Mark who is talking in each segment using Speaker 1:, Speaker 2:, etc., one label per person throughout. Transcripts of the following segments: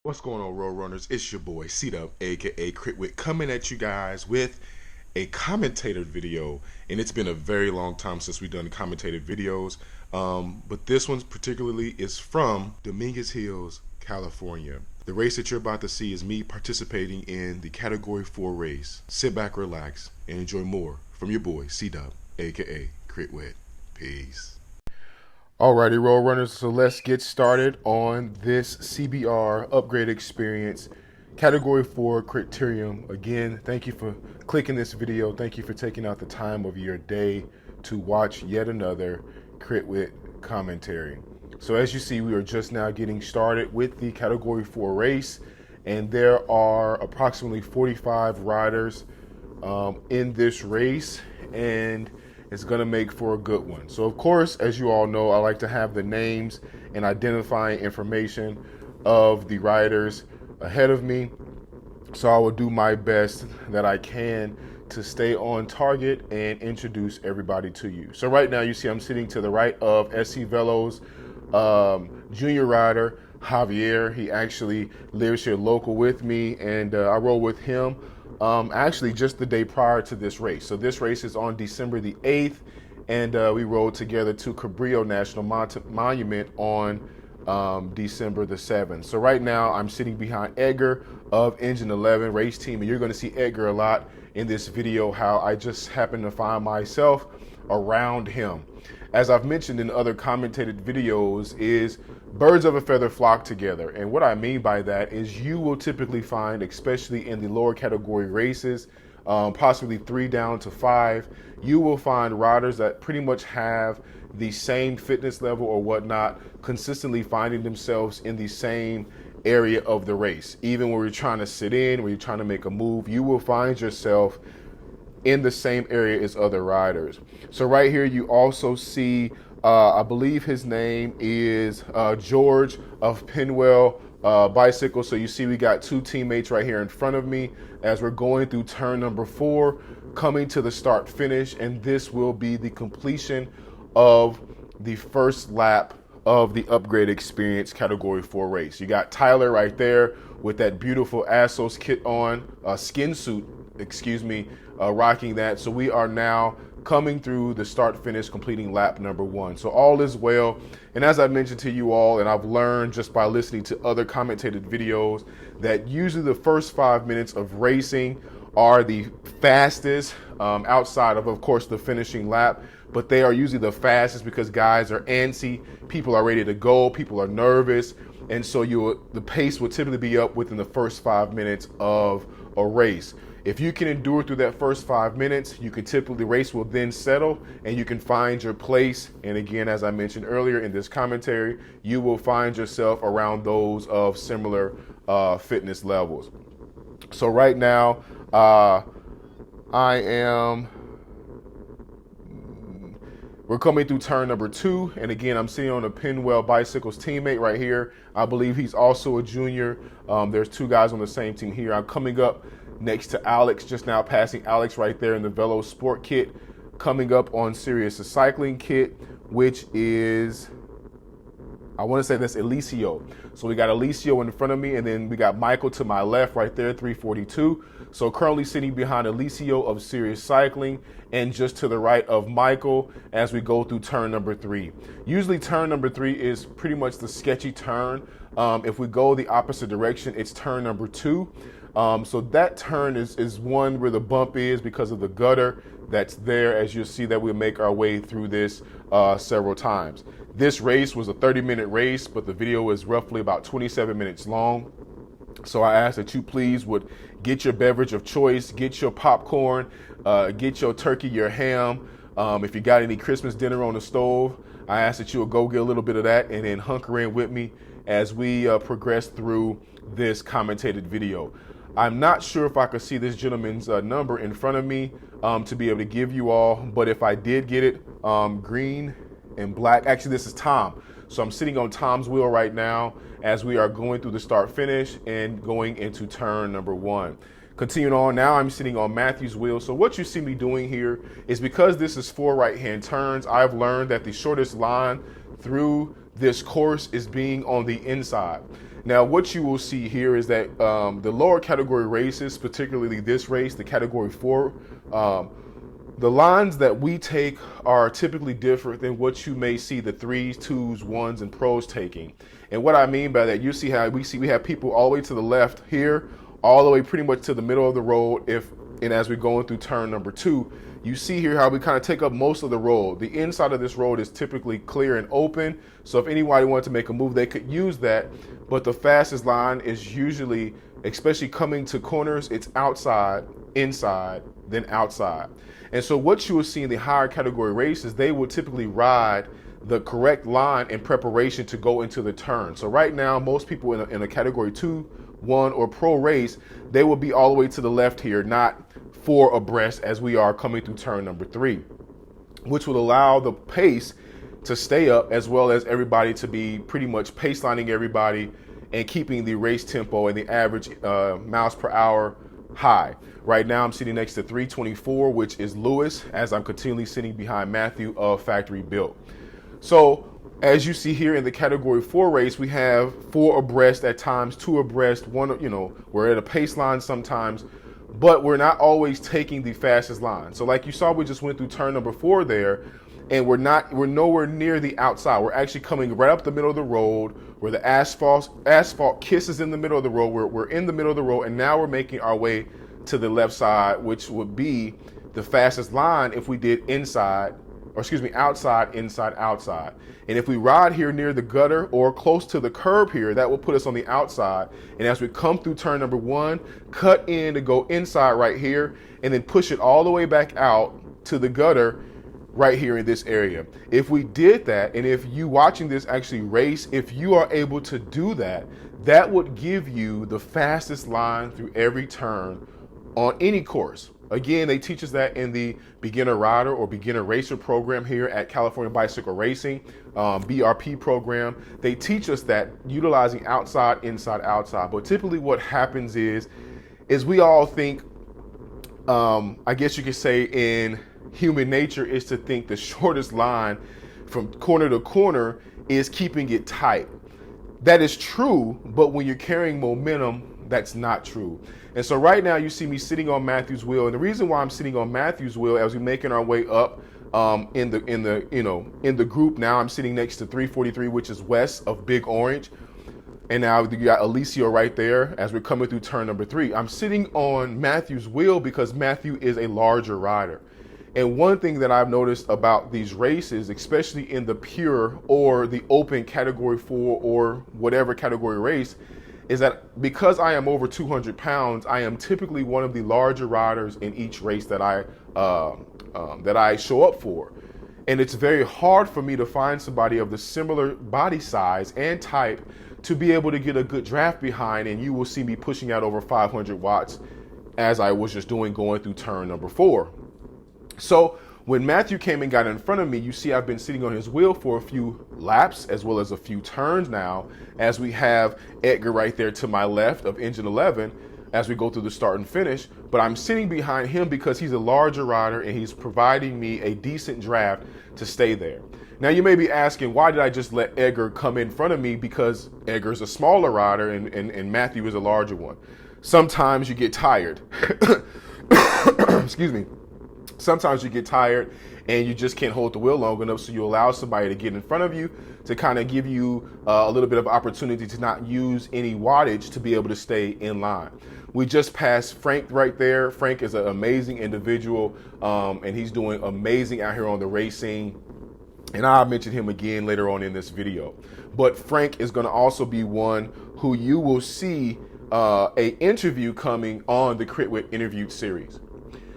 Speaker 1: What's going on, road runners? It's your boy C-Dub, aka Whit, coming at you guys with a commentator video. And it's been a very long time since we've done commentated videos, but this one particularly is from Dominguez Hills, California. The race that you're about to see is me participating in the Category 4 race. Sit back, relax, and enjoy more from your boy C-Dub, aka Whit. Peace. Alrighty, road runners, so let's get started on this CBR upgrade experience, Category 4 criterium. Again, thank you for clicking this video. Thank you for taking out the time of your day to watch yet another Whit commentary. So as you see, we are just now getting started with the Category 4 race, and there are approximately 45 riders in this race, and it's going to make for a good one. So of course, as you all know, I like to have the names and identifying information of the riders ahead of me. So I will do my best that I can to stay on target and introduce everybody to you. So right now you see I'm sitting to the right of SC Velo's junior rider, Javier. He actually lives here local with me, and I rode with him actually just the day prior to this race. So this race is on December the 8th, and we rode together to Cabrillo National Monument on December the 7th. So right now I'm sitting behind Edgar of Engine 11 race team, and you're going to see Edgar a lot in this video, how I just happen to find myself around him. As I've mentioned in other commentated videos, is birds of a feather flock together. And what I mean by that is you will typically find, especially in the lower category races, possibly 3 down to 5, you will find riders that pretty much have the same fitness level or whatnot, consistently finding themselves in the same area of the race. Even when you're trying to sit in, when you're trying to make a move, you will find yourself in the same area as other riders. So right here you also see, I believe his name is George of Pinwell Bicycle. So you see we got 2 teammates right here in front of me as we're going through turn number 4, coming to the start finish, and this will be the completion of the first lap of the upgrade experience Category 4 race. You got Tyler right there with that beautiful Assos kit on, skin suit, excuse me, rocking that. So we are now coming through the start finish, completing lap number 1. So all is well. And as I mentioned to you all, and I've learned just by listening to other commentated videos, that usually the first 5 minutes of racing are the fastest, outside of course, the finishing lap. But they are usually the fastest because guys are antsy, people are ready to go, people are nervous. And so the pace will typically be up within the first 5 minutes of a race. If you can endure through that first 5 minutes, you can typically, the race will then settle and you can find your place. And again, as I mentioned earlier in this commentary, you will find yourself around those of similar fitness levels. So right now, we're coming through turn number 2. And again, I'm sitting on a Pinwell Bicycles teammate right here. I believe he's also a junior. There's 2 guys on the same team here. I'm coming up next to Alex, just now passing Alex right there in the Velo Sport kit, coming up on Sirius the Cycling kit, which is, I want to say that's Elicio. So we got Elicio in front of me, and then we got Michael to my left right there, 342. So currently sitting behind Elicio of Sirius Cycling, and just to the right of Michael as we go through turn number 3. Usually turn number 3 is pretty much the sketchy turn. If we go the opposite direction, it's turn number 2. So that turn is one where the bump is because of the gutter that's there. As you'll see that we'll make our way through this several times. This race was a 30-minute race, but the video is roughly about 27 minutes long. So I ask that you please would get your beverage of choice, get your popcorn, get your turkey, your ham. If you got any Christmas dinner on the stove, I ask that you will go get a little bit of that and then hunker in with me as we progress through this commentated video. I'm not sure if I could see this gentleman's number in front of me to be able to give you all, but if I did get it, green and black. Actually, this is Tom. So I'm sitting on Tom's wheel right now as we are going through the start finish and going into turn number 1. Continuing on, now I'm sitting on Matthew's wheel. So what you see me doing here is, because this is 4 right-hand turns, I've learned that the shortest line through this course is being on the inside. Now, what you will see here is that the lower category races, particularly this race, the category 4, the lines that we take are typically different than what you may see the 3s, 2s, 1s, and pros taking. And what I mean by that, you see how we have people all the way to the left here, all the way pretty much to the middle of the road. And as we're going through turn number 2, you see here how we kind of take up most of the road. The inside of this road is typically clear and open. So if anybody wanted to make a move, they could use that. But the fastest line is usually, especially coming to corners, it's outside, inside, then outside. And so what you will see in the higher category races, they will typically ride the correct line in preparation to go into the turn. So right now, most people in a category 2, 1, or pro race, they will be all the way to the left here, not 4 abreast as we are coming through turn number 3, which will allow the pace to stay up, as well as everybody to be pretty much pace lining everybody and keeping the race tempo and the average miles per hour high. Right now I'm sitting next to 324, which is Lewis, as I'm continually sitting behind Matthew of Factory Built. So as you see here in the category 4 race, we have 4 abreast at times, 2 abreast, 1, we're at a pace line sometimes, but we're not always taking the fastest line. So like you saw, we just went through turn number 4 there, and we're nowhere near the outside. We're actually coming right up the middle of the road where the asphalt kisses in the middle of the road. We're in the middle of the road, and now we're making our way to the left side, which would be the fastest line if we did outside, inside, outside. And if we ride here near the gutter or close to the curb here, that will put us on the outside. And as we come through turn number 1, cut in to go inside right here, and then push it all the way back out to the gutter right here in this area. If we did that, and if you watching this actually race, if you are able to do that, that would give you the fastest line through every turn on any course. Again, they teach us that in the beginner rider or beginner racer program here at California Bicycle Racing, BRP program. They teach us that utilizing outside, inside, outside. But typically what happens is we all think, I guess you could say in human nature, is to think the shortest line from corner to corner is keeping it tight. That is true, but when you're carrying momentum, that's not true. And so right now you see me sitting on Matthew's wheel, and the reason why I'm sitting on Matthew's wheel as we're making our way up in the group, now I'm sitting next to 343, which is west of Big Orange, and now you got Alicio right there as we're coming through turn number 3. I'm sitting on Matthew's wheel because Matthew is a larger rider. And one thing that I've noticed about these races, especially in the pure or the open category 4 or whatever category race, is that because I am over 200 pounds, I am typically one of the larger riders in each race that I show up for. And it's very hard for me to find somebody of the similar body size and type to be able to get a good draft behind, and you will see me pushing out over 500 watts as I was just doing going through turn number 4. So when Matthew came and got in front of me, you see I've been sitting on his wheel for a few laps as well as a few turns now, as we have Edgar right there to my left of engine 11 as we go through the start and finish. But I'm sitting behind him because he's a larger rider and he's providing me a decent draft to stay there. Now you may be asking, why did I just let Edgar come in front of me? Because Edgar's a smaller rider and Matthew is a larger one. Sometimes you get tired. Excuse me. Sometimes you get tired and you just can't hold the wheel long enough, so you allow somebody to get in front of you to kind of give you a little bit of opportunity to not use any wattage to be able to stay in line. We just passed Frank right there. Frank is an amazing individual, and he's doing amazing out here on the racing. And I'll mention him again later on in this video. But Frank is going to also be one who you will see a interview coming on the Critwit Interviewed series.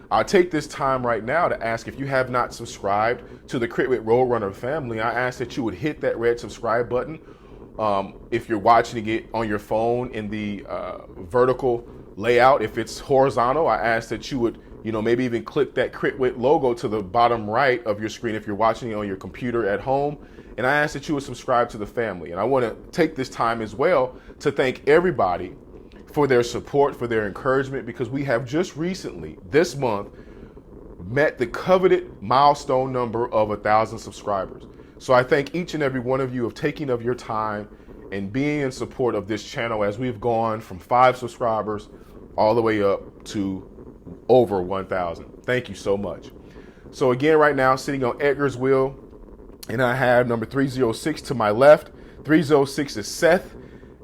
Speaker 1: I'll take this time right now to ask, if you have not subscribed to the Critwit Roadrunner family, I ask that you would hit that red subscribe button. If you're watching it on your phone in the vertical layout, if it's horizontal, I ask that you would, maybe even click that Critwit logo to the bottom right of your screen if you're watching it on your computer at home. And I ask that you would subscribe to the family. And I want to take this time as well to thank everybody for their support, for their encouragement, because we have just recently, this month, met the coveted milestone number of 1,000 subscribers. So I thank each and every one of you of taking of your time and being in support of this channel as we've gone from 5 subscribers all the way up to over 1,000. Thank you so much. So again, right now, sitting on Edgar's wheel, and I have number 306 to my left. 306 is Seth,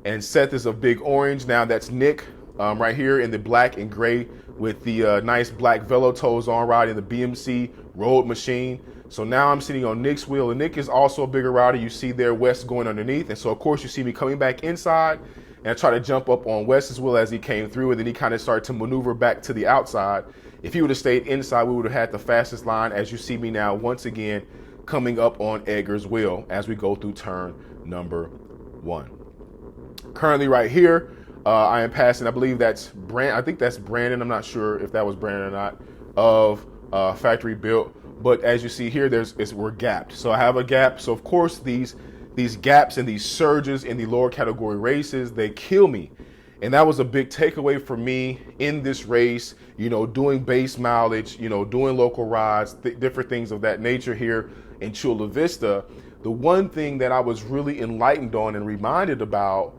Speaker 1: and Seth is a big orange. Now that's Nick right here in the black and gray with the nice black Velo toes on, riding the BMC Road Machine. So now I'm sitting on Nick's wheel, and Nick is also a bigger rider. You see there Wes going underneath, and so of course you see me coming back inside, and I try to jump up on Wes's wheel as he came through, and then he kind of started to maneuver back to the outside. If he would have stayed inside, we would have had the fastest line, as you see me now once again coming up on Edgar's wheel as we go through turn number 1. Currently right here, I am passing, I believe that's I think that's Brandon. I'm not sure if that was Brandon or not, of Factory Built. But as you see here, we're gapped. So I have a gap. So of course these gaps and these surges in the lower category races, they kill me. And that was a big takeaway for me in this race, you know, doing base mileage, you know, doing local rides, different things of that nature here in Chula Vista. The one thing that I was really enlightened on and reminded about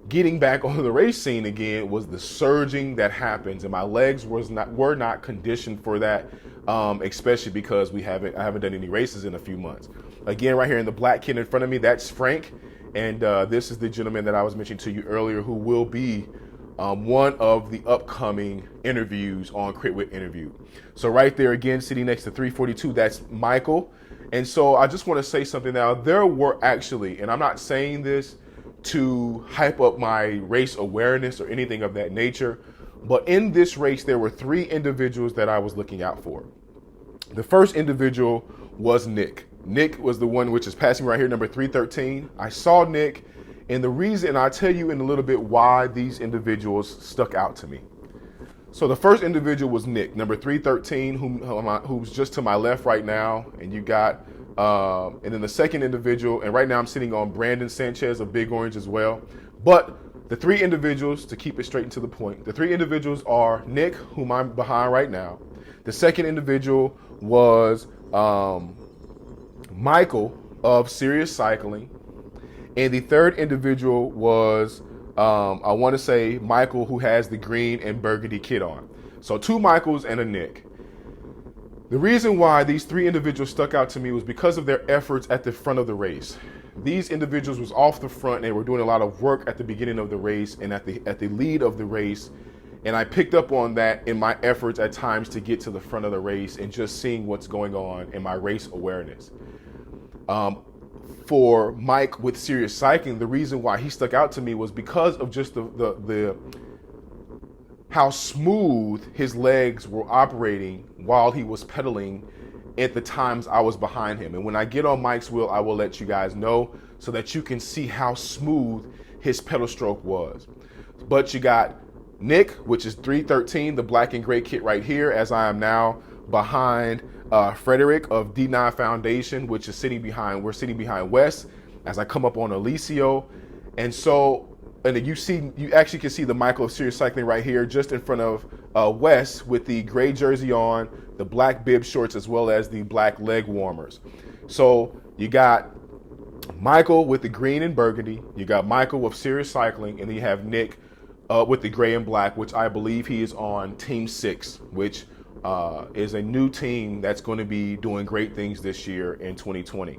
Speaker 1: getting back on the race scene again was the surging that happens, and my legs were not conditioned for that, especially because I haven't done any races in a few months. Again, right here in the black kid in front of me, that's Frank, and this is the gentleman that I was mentioning to you earlier, who will be one of the upcoming interviews on Critwit Interview. So right there again, sitting next to 342, that's Michael. And so I just want to say something now. There were actually, and I'm not saying this to hype up my race awareness or anything of that nature, but in this race, there were 3 individuals that I was looking out for. The first individual was Nick. Nick was the one which is passing right here, number 313. I saw Nick, and the reason, I'll tell you in a little bit why these individuals stuck out to me. So the first individual was Nick, number 313, who's just to my left right now, and you got, and then the second individual, and right now I'm sitting on Brandon Sanchez, a big orange as well. But the 3 individuals, to keep it straight and to the point, the 3 individuals are Nick, whom I'm behind right now. The second individual was Michael of Serious Cycling. And the third individual was, I want to say Michael, who has the green and burgundy kit on. So 2 Michaels and a Nick. The reason why these 3 individuals stuck out to me was because of their efforts at the front of the race. These individuals was off the front, and they were doing a lot of work at the beginning of the race and at the lead of the race. And I picked up on that in my efforts at times to get to the front of the race and just seeing what's going on in my race awareness. For Mike with Serious Cycling, the reason why he stuck out to me was because of just the how smooth his legs were operating while he was pedaling at the times I was behind him. And when I get on Mike's wheel, I will let you guys know so that you can see how smooth his pedal stroke was. But you got Nick, which is 313, the black and gray kit right here, as I am now behind Frederick of D9 Foundation, which is we're sitting behind Wes as I come up on Alicio. And so, and you actually can see the Michael of Serious Cycling right here, just in front of Wes, with the gray jersey on, the black bib shorts, as well as the black leg warmers. So you got Michael with the green and burgundy, you got Michael with Serious Cycling, and then you have Nick with the gray and black, which I believe he is on Team 6, which is a new team that's going to be doing great things this year in 2020.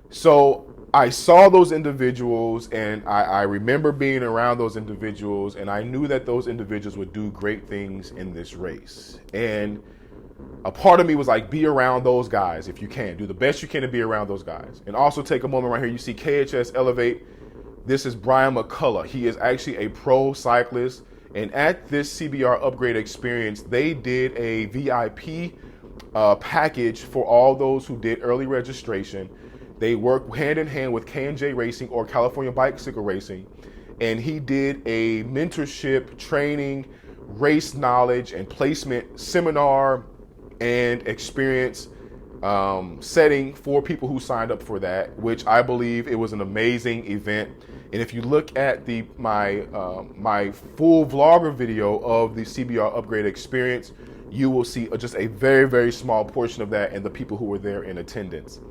Speaker 1: So I saw those individuals, and I remember being around those individuals, and I knew that those individuals would do great things in this race. And a part of me was like, be around those guys if you can. Do the best you can to be around those guys. And also take a moment right here. You see KHS Elevate. This is Brian McCullough. He is actually a pro cyclist. And at this CBR Upgrade Experience, they did a VIP package for all those who did early registration. They worked hand in hand with K&J Racing, or California Bicycle Racing, and he did a mentorship, training, race knowledge, and placement seminar and experience setting for people who signed up for that, which I believe it was an amazing event. And if you look at my full vlogger video of the CBR Upgrade Experience, you will see just a very, very small portion of that and the people who were there in attendance.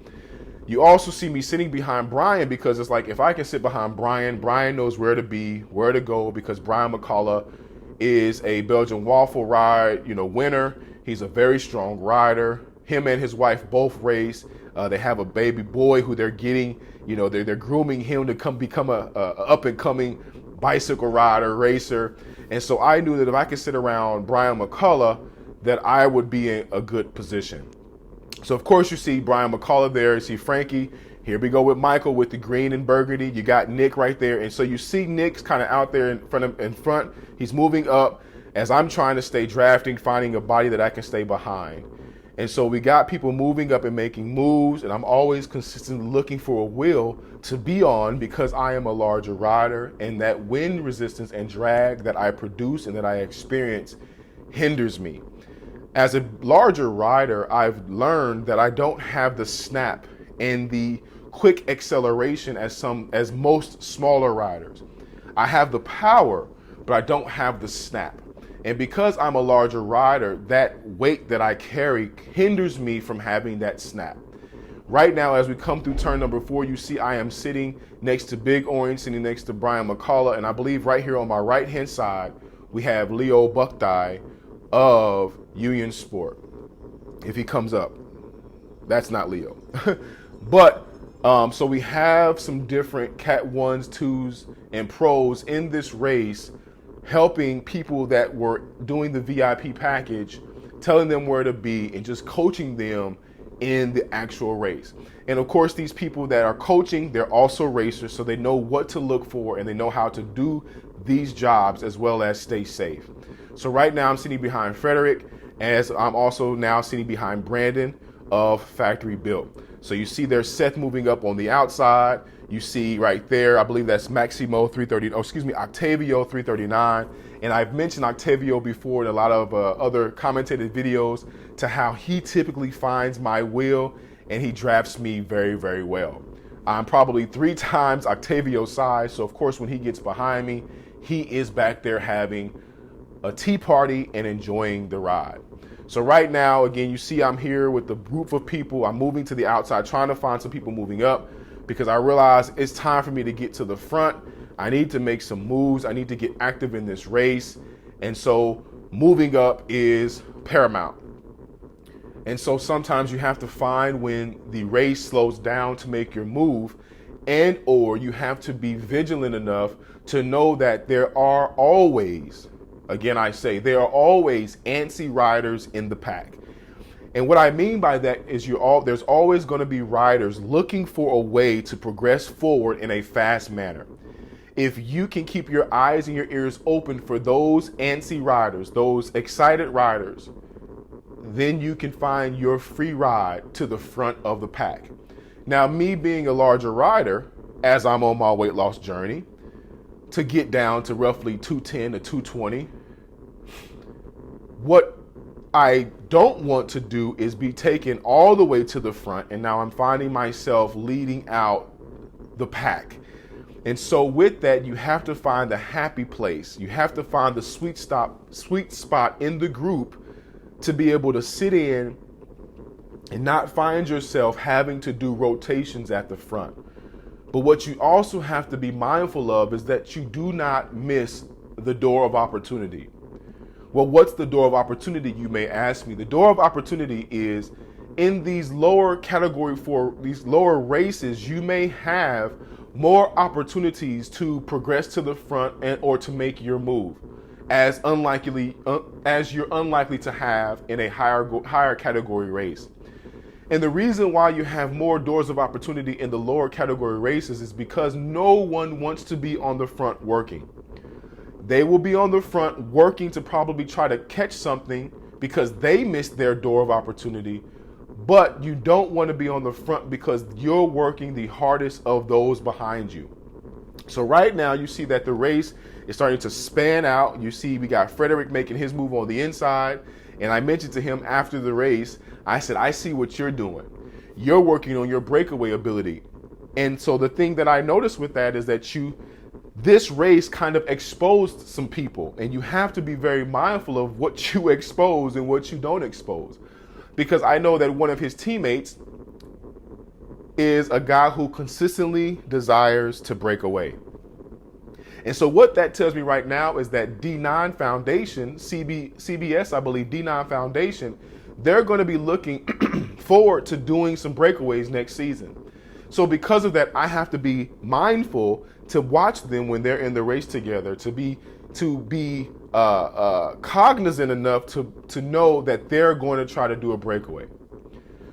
Speaker 1: You also see me sitting behind Brian because it's like, if I can sit behind Brian, Brian knows where to be, where to go, because Brian McCullough is a Belgian waffle ride, winner. He's a very strong rider. Him and his wife both race. They have a baby boy who they're getting, they're grooming him to become a up and coming bicycle rider, racer. And so I knew that if I could sit around Brian McCullough, that I would be in a good position. So of course you see Brian McCullough there, you see Frankie. Here we go with Michael with the green and burgundy. You got Nick right there. And so you see Nick's kind of out there in front. He's moving up as I'm trying to stay drafting, finding a body that I can stay behind. And so we got people moving up and making moves, and I'm always consistently looking for a wheel to be on because I am a larger rider, and that wind resistance and drag that I produce and that I experience hinders me. As a larger rider, I've learned that I don't have the snap and the quick acceleration as most smaller riders. I have the power, but I don't have the snap. And because I'm a larger rider, that weight that I carry hinders me from having that snap. Right now, as we come through turn number 4, you see I am sitting next to Big Orange, sitting next to Brian McCullough, and I believe right here on my right-hand side, we have Leo Buckdye of Union Sport. If he comes up, that's not Leo. But, so we have some different Cat 1s, 2s, and pros in this race, helping people that were doing the VIP package, telling them where to be and just coaching them in the actual race. And of course, these people that are coaching, they're also racers, so they know what to look for and they know how to do these jobs as well as stay safe. So right now I'm sitting behind Frederick, as I'm also now sitting behind Brandon of Factory Built. So you see there's Seth moving up on the outside. You see right there, I believe that's Octavio 339. And I've mentioned Octavio before in a lot of other commentated videos to how he typically finds my wheel and he drafts me very, very well. I'm probably 3 times Octavio's size. So of course, when he gets behind me, he is back there having a tea party and enjoying the ride. So right now, again, you see I'm here with the group of people. I'm moving to the outside, trying to find some people moving up because I realize it's time for me to get to the front. I need to make some moves. I need to get active in this race. And so moving up is paramount. And so sometimes you have to find when the race slows down to make your move, and or you have to be vigilant enough to know that there are always, again, I say, there are always antsy riders in the pack. And what I mean by that is there's always going to be riders looking for a way to progress forward in a fast manner. If you can keep your eyes and your ears open for those antsy riders, those excited riders, then you can find your free ride to the front of the pack. Now, me being a larger rider, as I'm on my weight loss journey, to get down to roughly 210 to 220, what I don't want to do is be taken all the way to the front, and now I'm finding myself leading out the pack. And so with that, you have to find the happy place. You have to find the sweet spot in the group to be able to sit in and not find yourself having to do rotations at the front. But what you also have to be mindful of is that you do not miss the door of opportunity. Well, what's the door of opportunity, you may ask me? The door of opportunity is in these lower category for these lower races, you may have more opportunities to progress to the front and or to make your move as you're unlikely to have in a higher category race. And the reason why you have more doors of opportunity in the lower category races is because no one wants to be on the front working. They will be on the front working to probably try to catch something because they missed their door of opportunity, but you don't want to be on the front because you're working the hardest of those behind you. So right now you see that the race is starting to span out. You see we got Frederick making his move on the inside. And I mentioned to him after the race, I said, I see what you're doing. You're working on your breakaway ability. And so the thing that I noticed with that is that this race kind of exposed some people, and you have to be very mindful of what you expose and what you don't expose. Because I know that one of his teammates is a guy who consistently desires to break away. And so what that tells me right now is that D9 Foundation, CBS, I believe, D9 Foundation, they're going to be looking forward to doing some breakaways next season. So because of that, I have to be mindful to watch them when they're in the race together, to be cognizant enough to know that they're going to try to do a breakaway.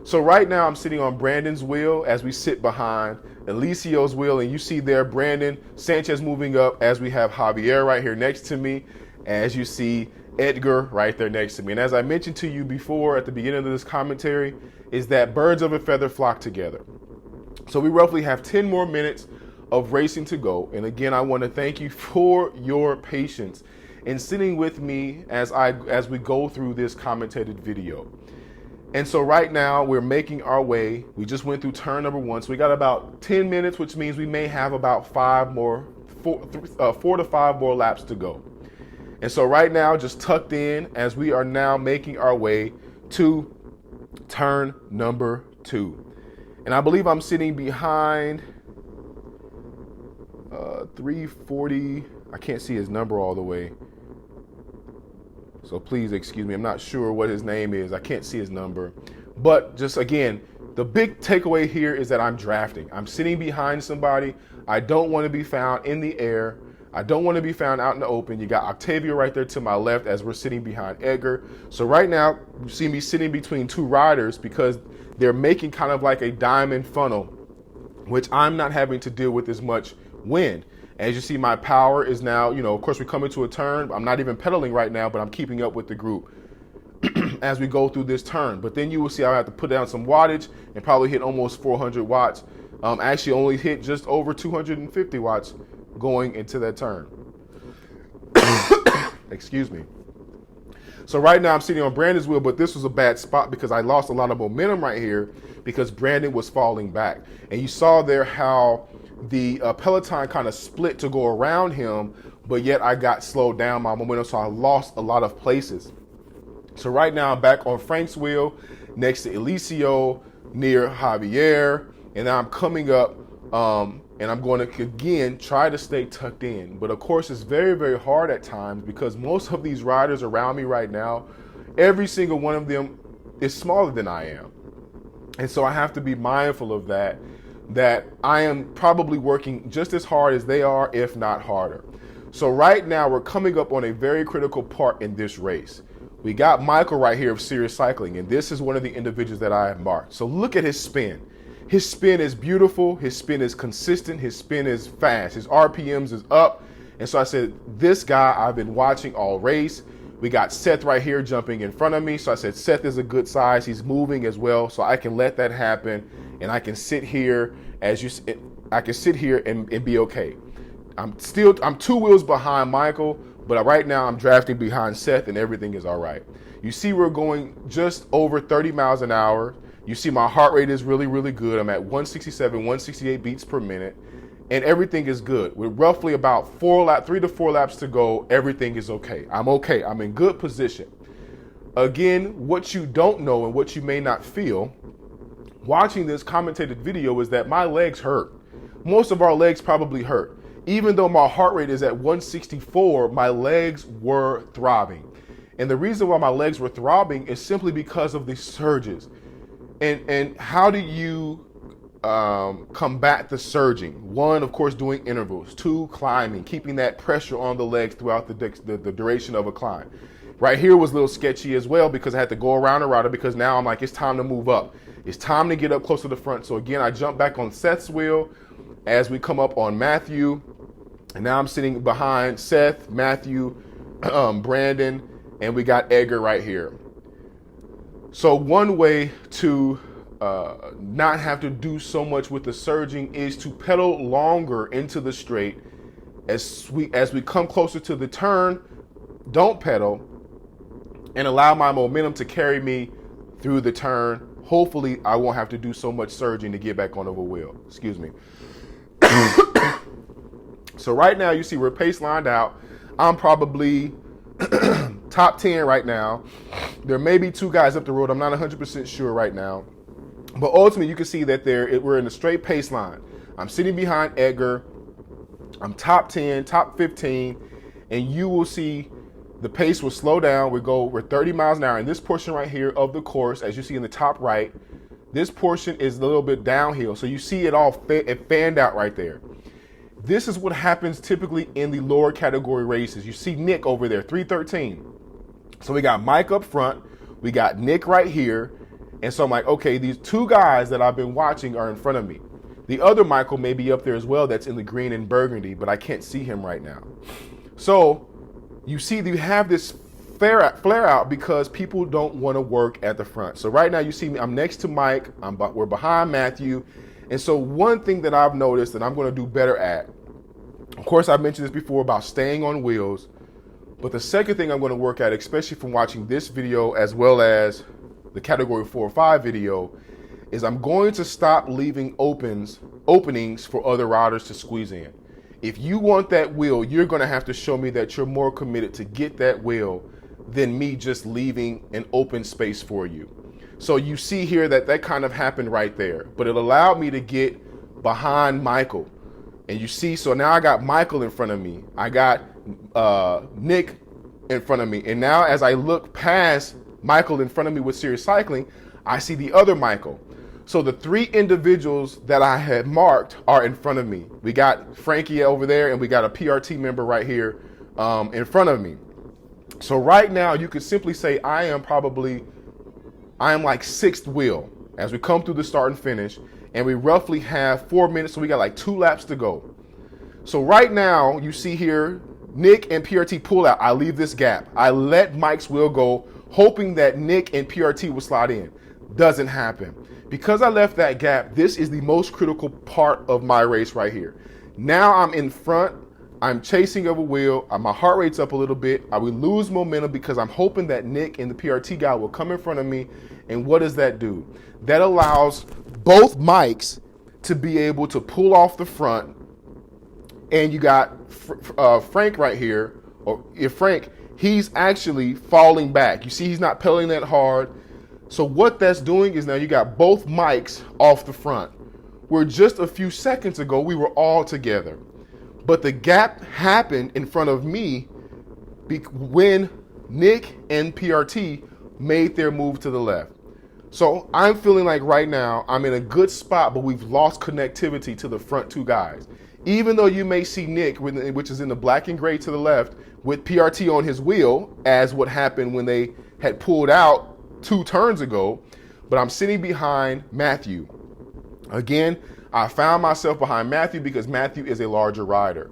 Speaker 1: So right now I'm sitting on Brandon's wheel as we sit behind Elicio's wheel, and you see there Brandon Sanchez moving up as we have Javier right here next to me, as you see Edgar right there next to me. And as I mentioned to you before at the beginning of this commentary, is that birds of a feather flock together. So we roughly have 10 more minutes of racing to go. And again, I want to thank you for your patience in sitting with me as we go through this commentated video. And so right now we're making our way. We just went through turn number 1. So we got about 10 minutes, which means we may have about 4 to 5 more laps to go. And so right now, just tucked in as we are now making our way to turn number 2. And I believe I'm sitting behind 340. I can't see his number all the way. So please excuse me. I'm not sure what his name is. I can't see his number. But just again, the big takeaway here is that I'm drafting. I'm sitting behind somebody. I don't want to be found in the air. I don't want to be found out in the open. You got Octavia right there to my left as we're sitting behind Edgar. So right now, you see me sitting between two riders because they're making kind of like a diamond funnel, which I'm not having to deal with as much wind. As you see, my power is now, of course, we come into a turn. I'm not even pedaling right now, but I'm keeping up with the group as we go through this turn. But then you will see I have to put down some wattage and probably hit almost 400 watts. Actually only hit just over 250 watts going into that turn. Excuse me. So right now I'm sitting on Brandon's wheel, but this was a bad spot because I lost a lot of momentum right here because Brandon was falling back. And you saw there how the Peloton kind of split to go around him, but yet I got slowed down my momentum, so I lost a lot of places. So right now I'm back on Frank's wheel next to Elicio near Javier, and now I'm coming up and I'm going to again try to stay tucked in. But of course it's very, very hard at times because most of these riders around me right now, every single one of them is smaller than I am. And so I have to be mindful of that I am probably working just as hard as they are, if not harder. So right now we're coming up on a very critical part in this race. We got Michael right here of Serious Cycling, and this is one of the individuals that I have marked. So look at his spin. His spin is beautiful, his spin is consistent, his spin is fast, his RPMs is up. And so I said, this guy I've been watching all race. We got Seth right here jumping in front of me. So I said, Seth is a good size, he's moving as well, so I can let that happen. And I can sit here and be okay. I'm 2 wheels behind Michael, but right now I'm drafting behind Seth and everything is all right. You see we're going just over 30 miles an hour. You see my heart rate is really, really good. I'm at 167, 168 beats per minute, and everything is good. With roughly about 3 to 4 laps to go, everything is okay. I'm okay. I'm in good position. Again, what you don't know and what you may not feel watching this commentated video is that my legs hurt. Most of our legs probably hurt. Even though my heart rate is at 164, my legs were throbbing. And the reason why my legs were throbbing is simply because of the surges. And how do you combat the surging? 1, of course, doing intervals. 2, climbing, keeping that pressure on the legs throughout the duration of a climb. Right here was a little sketchy as well because I had to go around the rider because now I'm like, it's time to move up. It's time to get up close to the front. So again, I jump back on Seth's wheel as we come up on Matthew. And now I'm sitting behind Seth, Matthew, Brandon, and we got Edgar right here. So one way to not have to do so much with the surging is to pedal longer into the straight. As we come closer to the turn, don't pedal and allow my momentum to carry me through the turn. Hopefully I won't have to do so much surging to get back on the wheel. Excuse me. So right now you see we're pace lined out. I'm probably top 10 right now. There may be 2 guys up the road. I'm not 100% sure right now.
Speaker 2: But ultimately, you can see that we're in a straight pace line. I'm sitting behind Edgar. I'm top 10, top 15, and you will see the pace will slow down. We're 30 miles an hour. In this portion right here of the course, as you see in the top right, this portion is a little bit downhill. So you see it all fanned out right there. This is what happens typically in the lower category races. You see Nick over there, 313. So we got Mike up front. We got Nick right here. And so I'm like, okay, these two guys that I've been watching are in front of me. The other Michael may be up there as well that's in the green and burgundy, but I can't see him right now. So you see you have this flare out because people don't want to work at the front. So right now you see me, I'm next to Mike, we're behind Matthew. And so one thing that I've noticed that I'm going to do better at, of course I've mentioned this before about staying on wheels, but the second thing I'm going to work at, especially from watching this video as well as the category 4 or 5 video, is I'm going to stop leaving openings for other riders to squeeze in. If you want that wheel, you're going to have to show me that you're more committed to get that wheel than me just leaving an open space for you. So you see here that kind of happened right there, but it allowed me to get behind Michael. And you see, so now I got Michael in front of me. I got Nick in front of me. And now as I look past Michael in front of me with Serious Cycling, I see the other Michael. So the 3 individuals that I had marked are in front of me. We got Frankie over there and we got a PRT member right here in front of me. So right now you could simply say I am like 6th wheel as we come through the start and finish, and we roughly have 4 minutes, so we got like 2 laps to go. So right now you see here Nick and PRT pull out. I leave this gap. I let Mike's wheel go, hoping that Nick and PRT will slide in. Doesn't happen. Because I left that gap, this is the most critical part of my race right here. Now I'm in front, I'm chasing over wheel, my heart rate's up a little bit, I will lose momentum because I'm hoping that Nick and the PRT guy will come in front of me, and what does that do? That allows both Mikes to be able to pull off the front, and you got Frank right here, or if Frank, he's actually falling back. You see he's not pedaling that hard. So what that's doing is now you got both Mikes off the front, where just a few seconds ago we were all together. But the gap happened in front of me when Nick and PRT made their move to the left. So I'm feeling like right now I'm in a good spot, but we've lost connectivity to the front 2 guys. Even though you may see Nick, which is in the black and gray to the left, with PRT on his wheel, as what happened when they had pulled out 2 turns ago, but I'm sitting behind Matthew. Again, I found myself behind Matthew because Matthew is a larger rider.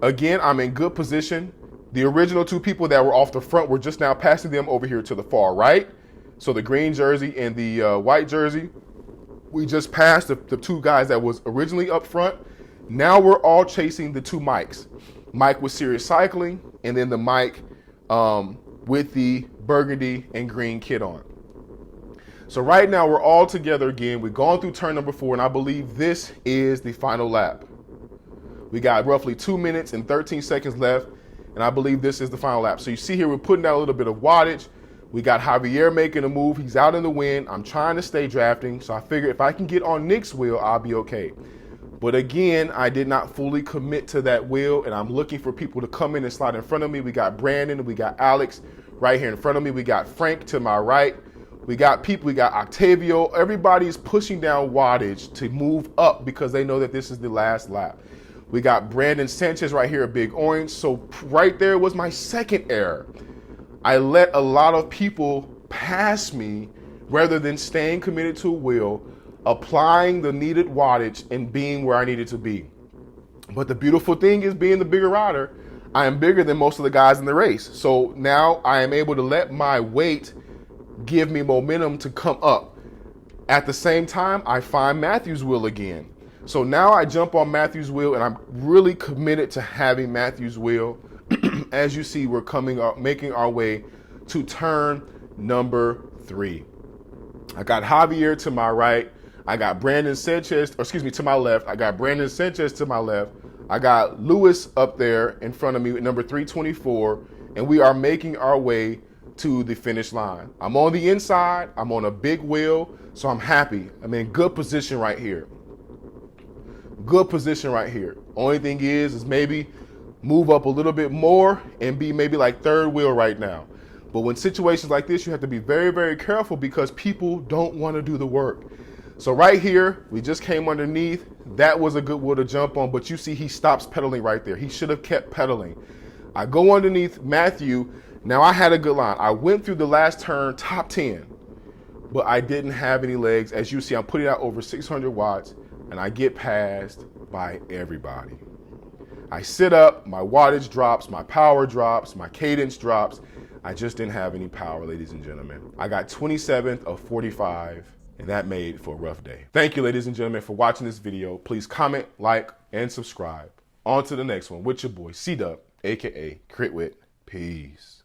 Speaker 2: Again, I'm in good position. The original 2 people that were off the front were just now passing them over here to the far right. So the green jersey and the white jersey, we just passed the 2 guys that was originally up front. Now we're all chasing the 2 Mikes. Mike with Serious Cycling, and then the Mike with the burgundy and green kit on. So right now we're all together again. We've gone through turn number 4, and I believe this is the final lap. We got roughly 2 minutes and 13 seconds left, and I believe this is the final lap. So you see here we're putting out a little bit of wattage. We got Javier making a move. He's out in the wind. I'm trying to stay drafting, so I figure if I can get on Nick's wheel, I'll be okay. But again, I did not fully commit to that wheel, and I'm looking for people to come in and slide in front of me. We got Brandon, we got Alex right here in front of me. We got Frank to my right. We got people, we got Octavio. Everybody's pushing down wattage to move up because they know that this is the last lap. We got Brandon Sanchez right here, a big orange. So right there was my second error. I let a lot of people pass me rather than staying committed to a wheel, applying the needed wattage and being where I needed to be. But the beautiful thing is, being the bigger rider, I am bigger than most of the guys in the race. So now I am able to let my weight give me momentum to come up. At the same time, I find Matthew's wheel again. So now I jump on Matthew's wheel, and I'm really committed to having Matthew's wheel. As you see, we're making our way to turn number 3. I got Javier to my right. I got Brandon Sanchez, to my left. I got Brandon Sanchez to my left. I got Lewis up there in front of me at number 324, and we are making our way to the finish line. I'm on the inside, I'm on a big wheel, so I'm happy. I'm in good position right here. Good position right here. Only thing is maybe move up a little bit more and be maybe like third wheel right now. But when situations like this, you have to be very, very careful because people don't want to do the work. So right here, we just came underneath. That was a good wheel to jump on, but you see he stops pedaling right there. He should have kept pedaling. I go underneath Matthew. Now I had a good line. I went through the last turn top 10, but I didn't have any legs. As you see, I'm putting out over 600 watts and I get passed by everybody. I sit up, my wattage drops, my power drops, my cadence drops. I just didn't have any power, ladies and gentlemen. I got 27th of 45, and that made for a rough day. Thank you, ladies and gentlemen, for watching this video. Please comment, like, and subscribe. On to the next one with your boy, C-Dub, aka Crit Whit. Peace.